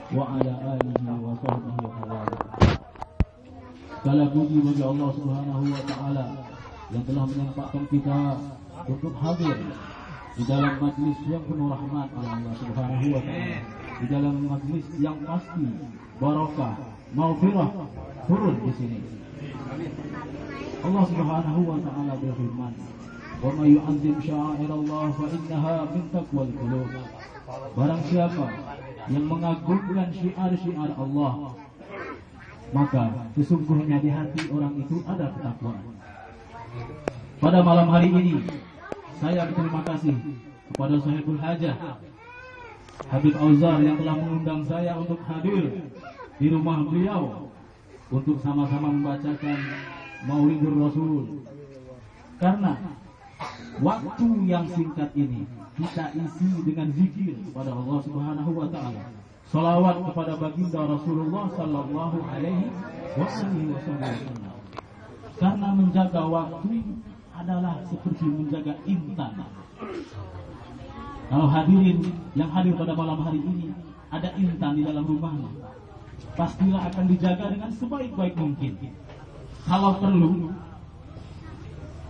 wa ala alihi wa sahbihi wa sallam. Segala puji bagi Allah Subhanahu wa taala yang telah menyempatkan kita untuk hadir di dalam majlis yang penuh rahmat oleh Allah Subhanahu wa taala, di dalam majlis yang pasti barakah, maghfirah turun di sini. Allah Subhanahu wa taala berfirman, "Wa may yu'azzim sya'airallah fa innaha min taqwal qulub." Barang siapa yang mengagungkan syiar-syiar Allah, maka sesungguhnya di hati orang itu ada ketakwaan. Pada malam hari ini saya berterima kasih kepada Sahibul Hajah Habib Auzar yang telah mengundang saya untuk hadir di rumah beliau untuk sama-sama membacakan Maulidur Rasul. Karena waktu yang singkat ini kita isi dengan zikir kepada Allah Subhanahu wa taala, salawat kepada baginda Rasulullah sallallahu alaihi wasallam. Karena menjaga waktu adalah seperti menjaga intan. Kalau hadirin yang hadir pada malam hari ini ada intan di dalam rumahnya, pastilah akan dijaga dengan sebaik-baik mungkin. Kalau perlu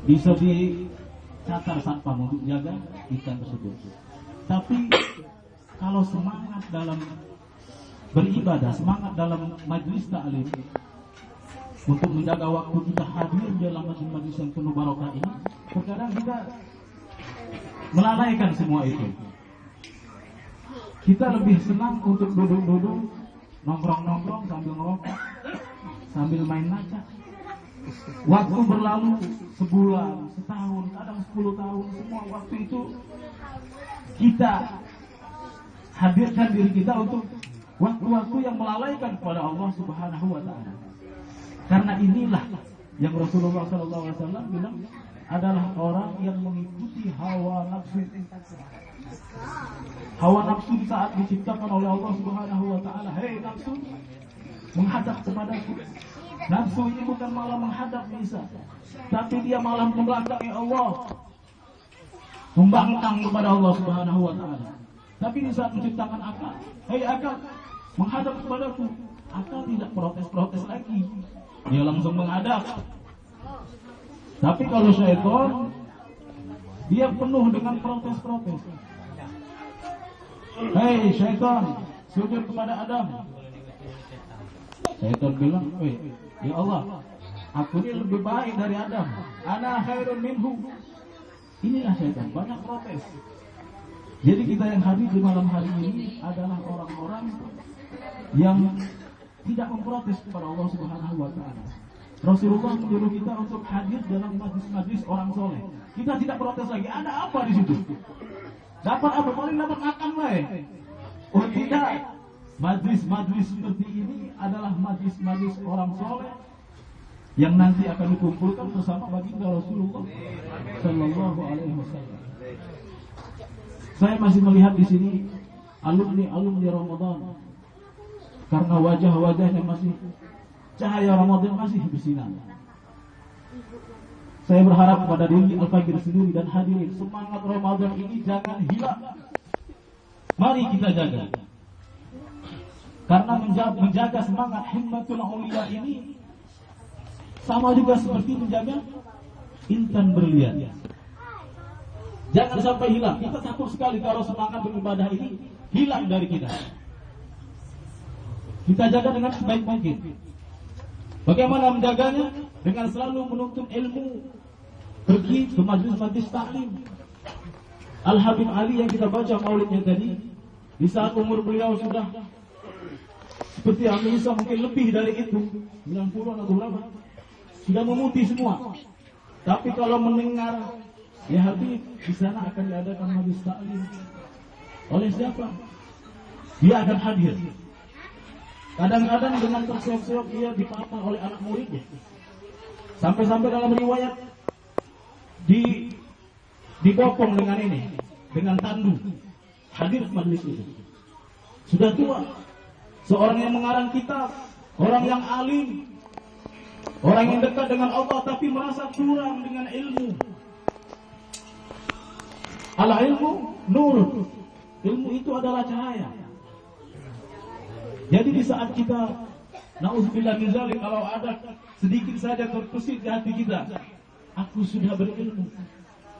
bisa dicatat satpam untuk jaga ikan tersebut. Tapi kalau semangat dalam beribadah, semangat dalam majlis ta'lim untuk menjaga waktu kita hadir dalam majlis yang penuh barokah ini, terkadang kita melalaikan semua itu. Kita lebih senang untuk duduk-duduk, nongkrong-nongkrong sambil ngerokok, sambil main naca. Waktu berlalu sebulan, setahun, kadang 10 tahun, semua waktu itu kita hadirkan diri kita untuk waktu-waktu yang melalaikan kepada Allah Subhanahu wa taala. Karena inilah yang Rasulullah SAW bilang adalah orang yang mengikuti hawa nafsu. Hawa nafsu saat diciptakan oleh Allah Subhanahu wa taala, "Hei nafsu, menghadap kepadaku." Nafsu ini bukan malah menghadap Isa, tapi dia malah membelakangi Allah, membangkang kepada Allah Subhanahu wa taala. Tapi di saat menciptakan akal, "Hei akal, menghadap kepadaku." Akal tidak protes-protes lagi, dia langsung menghadap. Tapi kalau syaitan, dia penuh dengan protes-protes. "Hei syaitan, sujud kepada Adam." Syaitan bilang, "Ya Allah, aku ini lebih baik dari Adam. Ana khairun minhu." Inilah syaitan, banyak protes. Jadi kita yang hadir di malam hari ini adalah orang-orang yang tidak memprotes kepada Allah Subhanahu wa taala. Rasulullah menyuruh kita untuk hadir dalam majlis-majlis orang soleh. Kita tidak protes lagi. Ada apa di situ? Dapat apa? Paling dapat makan lah. Oh tidak. Majlis-majlis seperti ini adalah majlis-majlis orang soleh yang nanti akan dikumpulkan bersama baginda Rasulullah Sallallahu Alaihi Wasallam. Saya masih melihat di sini alumni Ramadan, karena wajah-wajahnya masih cahaya Ramadan masih bersinar. Saya berharap kepada diri Al-Fakir sendiri dan hadirin, semangat Ramadan ini jangan hilang. Mari kita jaga. Karena menjaga semangat himmatul aulia ini sama juga seperti menjaga intan berlian. Jangan sampai hilang. Kita takut sekali kalau semangat beribadah ini hilang dari kita. Kita jaga dengan sebaik mungkin. Bagaimana menjaganya? Dengan selalu menuntut ilmu, pergi ke majlis-majlis taklim. Al-Habib Ali yang kita baca maulidnya tadi, di saat umur beliau sudah seperti Amin Isa, mungkin lebih dari itu, 90-an atau berapa, sudah memutih semua. Tapi kalau mendengar, ya Habib, di sana akan diadakan majlis taklim. Oleh siapa? Dia akan hadir. Kadang-kadang dengan terseok-seok dia dipapah oleh anak muridnya. Sampai-sampai dalam riwayat dibopong dengan ini, dengan tandu. Hadir majlis itu. Sudah tua. Seorang yang mengarang kitab, orang yang alim, orang yang dekat dengan Allah tapi merasa kurang dengan ilmu. Al-ilmu nur. Ilmu itu adalah cahaya. Jadi di saat kita na'udzubillah min dzalik, kalau ada sedikit saja terbesit di hati kita, aku sudah berilmu.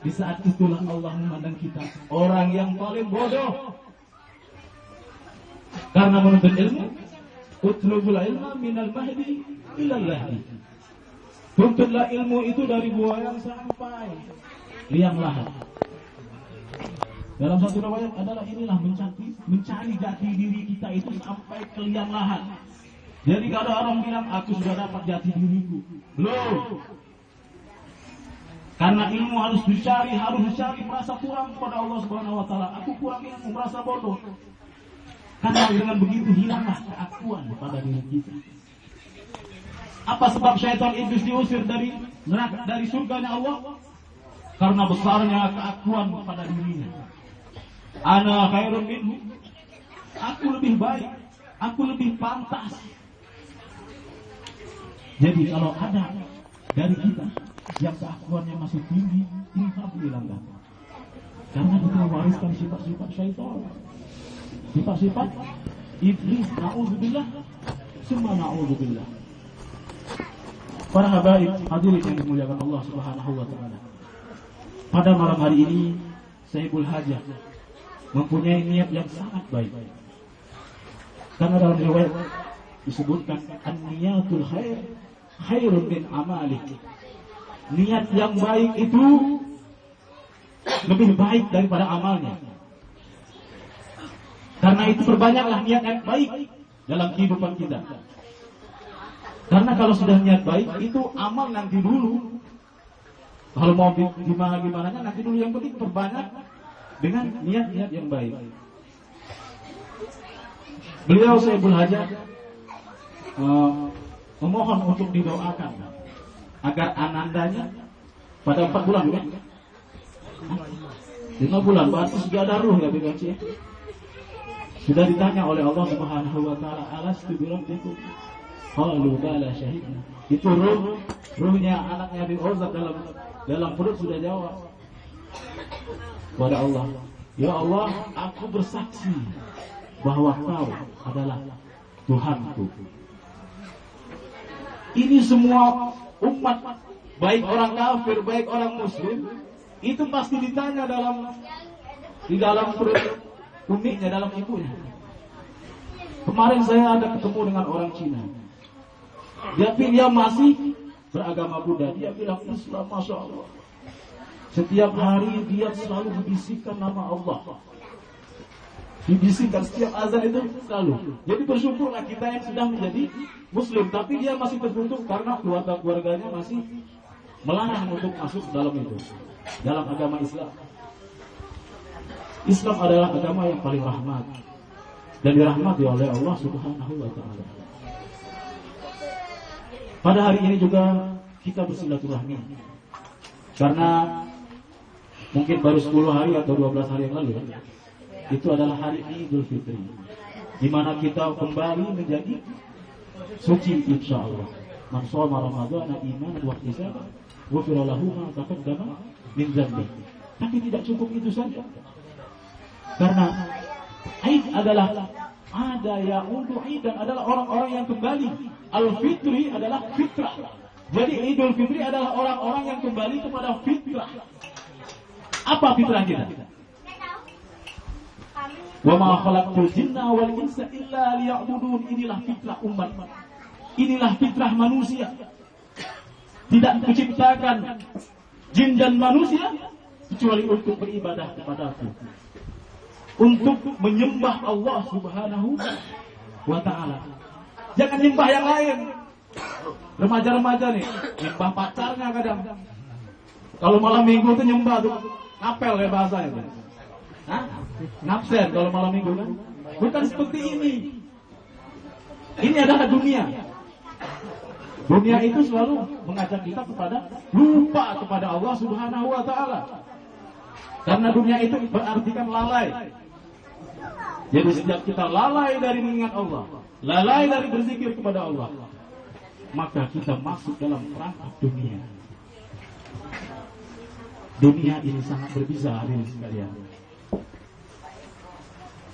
Di saat itulah Allah memandang kita orang yang paling bodoh. Karena menuntut ilmu, utlubul ilma minal mahdi ilal lahdi. Tuntutlah ilmu itu dari buayan sampai liang lahat. Dalam satu riwayat adalah inilah mencari jati diri kita itu sampai ke liang lahat. Jadi kalau orang bilang aku sudah dapat jati diriku, belum. Karena ilmu harus dicari merasa kurang kepada Allah Subhanahu wa taala. Aku kurang ilmu, merasa bodoh. Karena dengan begitu hilanglah keakuan pada diri kita. Apa sebab syaitan iblis diusir dari neraka, dari surganya Allah? Karena besarnya keakuan pada dirinya. Ana khairun minhu. Aku lebih baik, aku lebih pantas. Jadi kalau ada dari kita yang keakuannya masih tinggi, ini harus dihilangkan. Karena kita wariskan sifat-sifat syaitan, sifat-sifat iblis. Na'udzubillah, summa na'udzubillah. Para habaib hadirin yang dimuliakan Allah Subhanahu wa taala. Pada malam hari ini Sayyidul Hajah mempunyai niat yang sangat baik. Karena dalam riwayat disebutkan an-niyatul khair khairun min amalik. Niat yang baik itu lebih baik daripada amalnya. Karena itu perbanyaklah niat yang baik dalam kehidupan kita. Karena kalau sudah niat baik itu amal nanti dulu. Kalau mau gimana nanti dulu, yang penting perbanyak dengan niat-niat yang baik. Beliau Sayyidul Hajah memohon untuk didoakan agar anandanya pada 4 bulan kan? 5 bulan berarti sudah ada ruh ya Bigaci. Sudah ditanya oleh Allah Subhanahu wa taala, alastu bi rabbikum? Qalu bala syahidna. Itu ruhnya anaknya Nabi Uzza dalam perut sudah jawab kepada Allah, ya Allah, aku bersaksi bahwa Kau adalah Tuhanku. Ini semua umat, baik orang kafir, baik orang muslim, itu pasti ditanya di dalam perut uminya, dalam ibunya. Kemarin saya ada ketemu dengan orang Cina. Dia masih beragama Buddha. Dia bilang Islam, Masya Allah. Setiap hari dia selalu membisikkan nama Allah. Dibisikkan setiap azan itu selalu. Jadi bersyukurlah kita yang sudah menjadi Muslim, tapi dia masih tertutup karena keluarga-keluarganya masih melarang untuk masuk dalam itu, dalam agama Islam. Islam adalah agama yang paling rahmat dan dirahmati oleh Allah Subhanahu wa taala. Pada hari ini juga kita bersilaturahmi karena mungkin baru 10 hari atau 12 hari yang lalu itu adalah hari Idul Fitri, di mana kita kembali menjadi suci insyaallah. Man shoma Ramadhana imanan wa ihtisaban ghufira lahu ma taqaddama min dzambi. Tapi tidak cukup itu saja. Karena Aid adalah ada ya'udu aidan, adalah orang-orang yang kembali. Al-Fitri adalah fitrah. Jadi Idul Fitri adalah orang-orang yang kembali kepada fitrah. Apa fitrah kita? Wa ma khalaqtul jinna wal insa illa liya'budun. Inilah fitrah umat. Inilah fitrah manusia. Tidak diciptakan jin dan manusia kecuali untuk beribadah kepadaku, untuk menyembah Allah Subhanahu wa taala. Jangan nyembah yang lain. Remaja-remaja nih, nyembah pacarnya kadang. Kalau malam minggu tuh nyembah tuh apel ya bahasanya tuh. Hah? Nafsen kalau malam minggu kan. Bukan seperti ini. Ini adalah dunia. Dunia itu selalu mengajak kita kepada lupa kepada Allah Subhanahu wa taala. Karena dunia itu berarti kan lalai. Jadi setiap kita lalai dari mengingat Allah, lalai dari berzikir kepada Allah, maka kita masuk dalam perangkap dunia. Dunia ini sangat berbisa hadirin sekalian.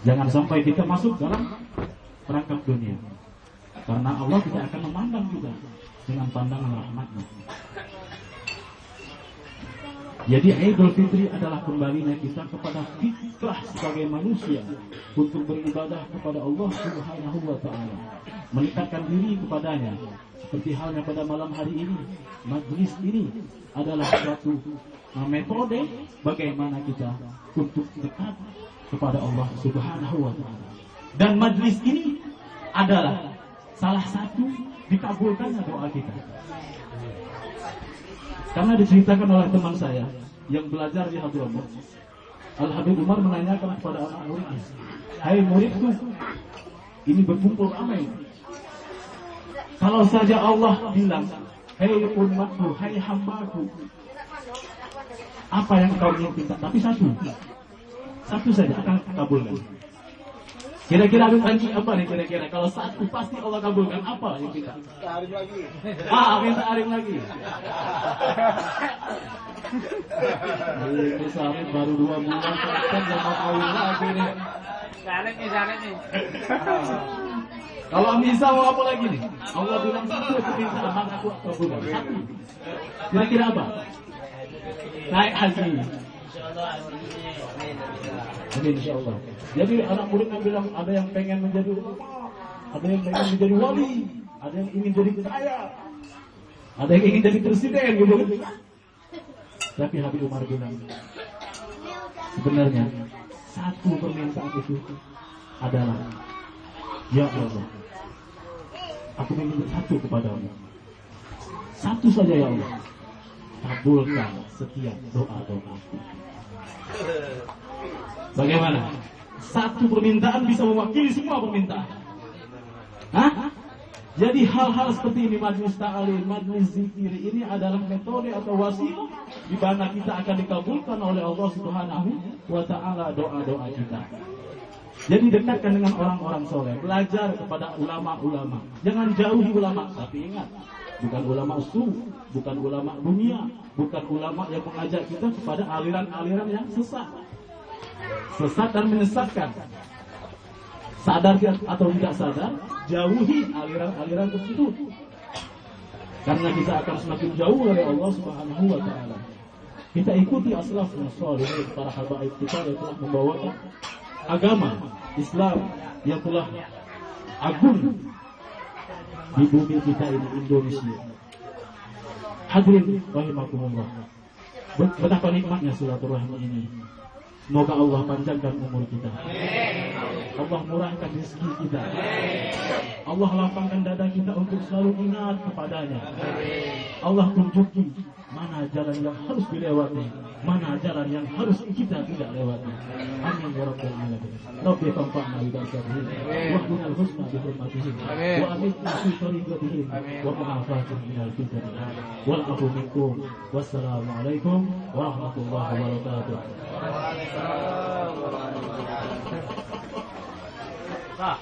Jangan sampai kita masuk dalam perangkap dunia. Karena Allah tidak akan memandang juga dengan pandangan rahmatnya. Jadi Idul Fitri adalah kembalinya kita kepada fitrah sebagai manusia untuk beribadah kepada Allah Subhanahu wa Ta'ala, mendekatkan diri kepadanya. Seperti halnya pada malam hari ini, majlis ini adalah suatu metode bagaimana kita untuk dekat kepada Allah Subhanahu wa Ta'ala. Dan majlis ini adalah salah satu dikabulkannya doa kita. Karena diceritakan oleh teman saya yang belajar di Hadramaut, Al-Habib Umar menanyakan kepada anak muridnya, "Hai muridku, ini berkumpul ramai. Kalau saja Allah bilang, hei umatku, hai hambaku, apa yang kau ingin minta? Tapi satu saja akan kabulkan." Kira-kira Habib Haji apa nih kira-kira? Kalau satu pasti Allah kabulkan, apa yang kita? Arim lagi. Minta arim lagi. Ini Sarim baru 2 bulan kan udah mau kawin lagi nih. Sarim nih. Kalau bisa mau apa lagi nih? Allah bilang satu permintaan aku kabulkan. Satu. Kira-kira apa? Naik haji. Amin insyaallah. Jadi anak muridnya bilang ada yang pengen menjadi ulama, ada yang pengen menjadi wali, ada yang ingin jadi kaya, ada yang ingin jadi presiden gitu. Tapi Habib Umar bilang, sebenarnya satu permintaan itu adalah, ya Allah, aku meminta satu kepadamu. Satu saja ya Allah, kabulkan setiap doa-doaku. Bagaimana? Satu permintaan bisa mewakili semua permintaan. Hah? Jadi hal-hal seperti ini, majlis ta'lim, majlis zikir, ini adalah metode atau wasilah di mana kita akan dikabulkan oleh Allah Subhanahu wa Ta'ala doa-doa kita. Jadi dekatkan dengan orang-orang soleh, belajar kepada ulama-ulama. Jangan jauhi ulama, tapi ingat, bukan ulama bukan ulama dunia, bukan ulama yang mengajak kita kepada aliran-aliran yang sesat dan menyesatkan. Sadar atau tidak sadar, jauhi aliran-aliran tersebut. Karena kita akan semakin jauh dari Allah Subhanahu wa Ta'ala. Kita ikuti as-salafus shalih, para habaib kita yang telah membawakan agama Islam yang telah agung di bumi kita ini, Indonesia. Hadirin rahimakumullah, betapa nikmatnya silaturahmi ini. Semoga Allah panjangkan umur kita, Allah murahkan rezeki kita, Allah lapangkan dada kita untuk selalu ingat kepadanya. Allah tunjuki mana jalan yang harus dilewati, mana jalan yang harus kita tidak lewati. Amin ya rabbal alamin. Rabbi fanfa'na bi barakatihim wa qina al-husna bi hurmatihim wa amitna fi tariqatihim wa mu'afatihim minal fitnah wal afu minkum. Wassalamu alaikum warahmatullahi wabarakatuh. Nah.